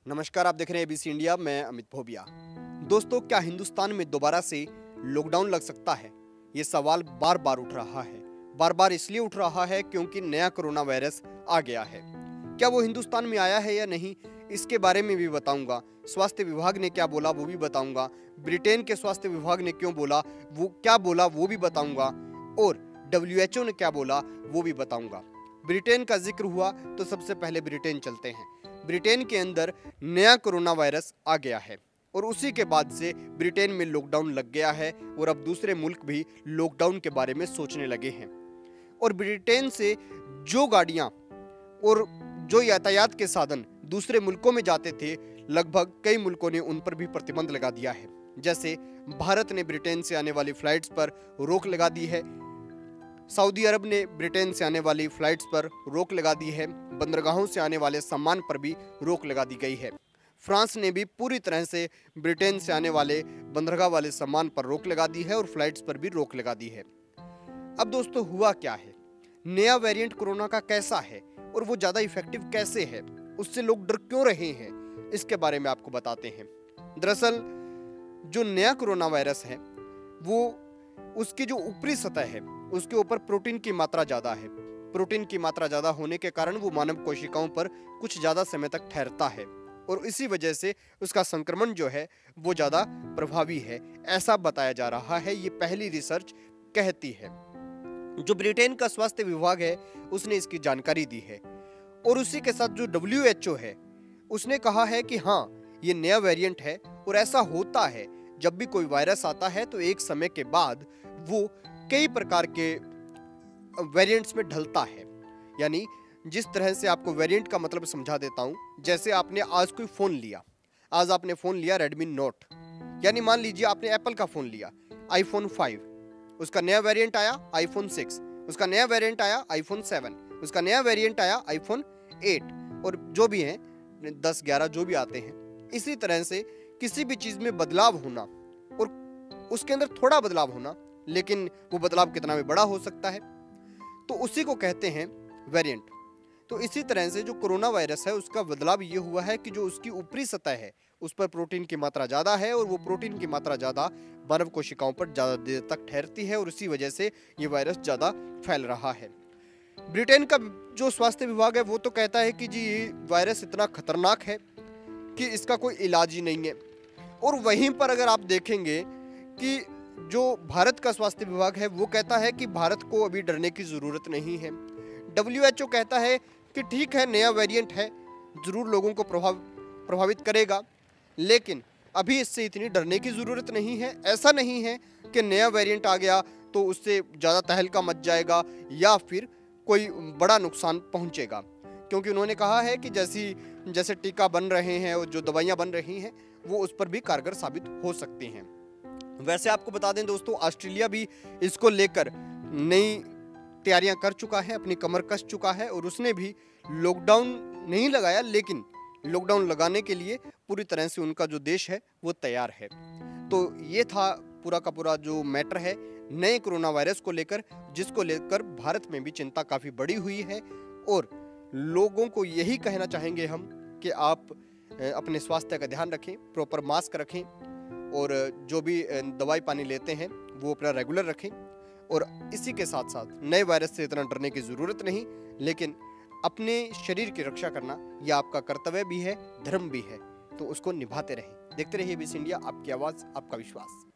नमस्कार, आप देख रहे हैं एबीसी इंडिया। मैं अमित भोबिया। दोस्तों, क्या हिंदुस्तान में दोबारा से लॉकडाउन लग सकता है? ये सवाल बार बार उठ रहा है। बार बार इसलिए उठ रहा है क्योंकि नया कोरोना वायरस आ गया है। क्या वो हिंदुस्तान में आया है या नहीं, इसके बारे में भी बताऊंगा। स्वास्थ्य विभाग ने क्या बोला वो भी बताऊंगा। ब्रिटेन के स्वास्थ्य विभाग ने क्यों बोला, वो क्या बोला वो भी बताऊंगा। और WHO ने क्या बोला वो भी बताऊंगा। ब्रिटेन का जिक्र हुआ तो सबसे पहले ब्रिटेन चलते हैं। ब्रिटेन के अंदर नया कोरोना वायरस आ गया है और उसी के बाद से ब्रिटेन में लॉकडाउन लग गया है और अब दूसरे मुल्क भी लॉकडाउन के बारे में सोचने लगे हैं। और ब्रिटेन से जो गाड़ियां और जो यातायात के साधन दूसरे मुल्कों में जाते थे, लगभग कई मुल्कों ने उन पर भी प्रतिबंध लगा दिया है। जैसे भारत ने ब्रिटेन से आने वाली फ्लाइट्स पर रोक लगा दी है, सऊदी अरब ने ब्रिटेन से आने वाली फ्लाइट्स पर रोक लगा दी है, बंदरगाहों से आने वाले सामान पर भी रोक लगा दी गई है। फ्रांस ने भी पूरी तरह से ब्रिटेन से आने वाले बंदरगाह वाले सामान पर रोक लगा दी है और फ्लाइट्स पर भी रोक लगा दी है। अब दोस्तों, हुआ क्या है? नया वेरिएंट कोरोना का कैसा है और वो ज़्यादा इफेक्टिव कैसे है, उससे लोग डर क्यों रहे हैं, इसके बारे में आपको बताते हैं। दरअसल जो नया कोरोना वायरस है वो उसकी जो ऊपरी सतह है उसके ऊपर प्रोटीन की मात्रा ज़्यादा है। प्रोटीन की मात्रा ज़्यादा होने के कारण वो मानव कोशिकाओं पर कुछ ज़्यादा समय तक ठहरता है और इसी वजह से उसका संक्रमण जो है वो ज़्यादा प्रभावी है, ऐसा बताया जा रहा है। ये पहली रिसर्च कहती है। जो ब्रिटेन का स्वास्थ्य विभाग है उसने इसकी जानकारी दी है और उसी के साथ जो WHO है उसने कहा है कि हाँ, ये नया वेरिएंट है और ऐसा होता है जब भी कोई वायरस आता है तो एक समय के बाद वो कई प्रकार के वेरिएंट्स में ढलता है। यानी जिस तरह से आपको वेरिएंट का मतलब समझा देता हूँ, जैसे आपने आज कोई फ़ोन लिया, आज आपने फ़ोन लिया रेडमी नोट, यानी मान लीजिए आपने एप्पल का फ़ोन लिया iPhone 5, उसका नया वेरिएंट आया iPhone 6, उसका नया वेरिएंट आया iPhone 7, उसका नया वेरिएंट आया iPhone 8 और जो भी हैं 10, 11 जो भी आते हैं। इसी तरह से किसी भी चीज़ में बदलाव होना और उसके अंदर थोड़ा बदलाव होना, लेकिन वो बदलाव कितना भी बड़ा हो सकता है, तो उसी को कहते हैं वेरिएंट। तो इसी तरह से जो कोरोना वायरस है उसका बदलाव ये हुआ है कि जो उसकी ऊपरी सतह है उस पर प्रोटीन की मात्रा ज़्यादा है और वो प्रोटीन की मात्रा ज़्यादा मानव कोशिकाओं पर ज़्यादा देर तक ठहरती है और इसी वजह से ये वायरस ज़्यादा फैल रहा है। ब्रिटेन का जो स्वास्थ्य विभाग है वो तो कहता है कि जी ये वायरस इतना खतरनाक है कि इसका कोई इलाज ही नहीं है। और वहीं पर अगर आप देखेंगे कि जो भारत का स्वास्थ्य विभाग है वो कहता है कि भारत को अभी डरने की ज़रूरत नहीं है। WHO कहता है कि ठीक है, नया वेरिएंट है, ज़रूर लोगों को प्रभावित करेगा, लेकिन अभी इससे इतनी डरने की ज़रूरत नहीं है। ऐसा नहीं है कि नया वेरिएंट आ गया तो उससे ज़्यादा तहलका मच जाएगा या फिर कोई बड़ा नुकसान पहुंचेगा, क्योंकि उन्होंने कहा है कि जैसे टीका बन रहे हैं और जो दवाइयाँ बन रही हैं वो उस पर भी कारगर साबित हो सकती हैं। वैसे आपको बता दें दोस्तों, ऑस्ट्रेलिया भी इसको लेकर नई तैयारियां कर चुका है, अपनी कमर कस चुका है और उसने भी लॉकडाउन नहीं लगाया, लेकिन लॉकडाउन लगाने के लिए पूरी तरह से उनका जो देश है वो तैयार है। तो ये था पूरा का पूरा जो मैटर है नए कोरोना वायरस को लेकर, जिसको लेकर भारत में भी चिंता काफ़ी बड़ी हुई है। और लोगों को यही कहना चाहेंगे हम कि आप अपने स्वास्थ्य का ध्यान रखें, प्रॉपर मास्क रखें और जो भी दवाई पानी लेते हैं वो अपना रेगुलर रखें। और इसी के साथ साथ नए वायरस से इतना डरने की ज़रूरत नहीं, लेकिन अपने शरीर की रक्षा करना यह आपका कर्तव्य भी है, धर्म भी है, तो उसको निभाते रहें। देखते रहिए एबीसी इंडिया, आपकी आवाज़, आपका विश्वास।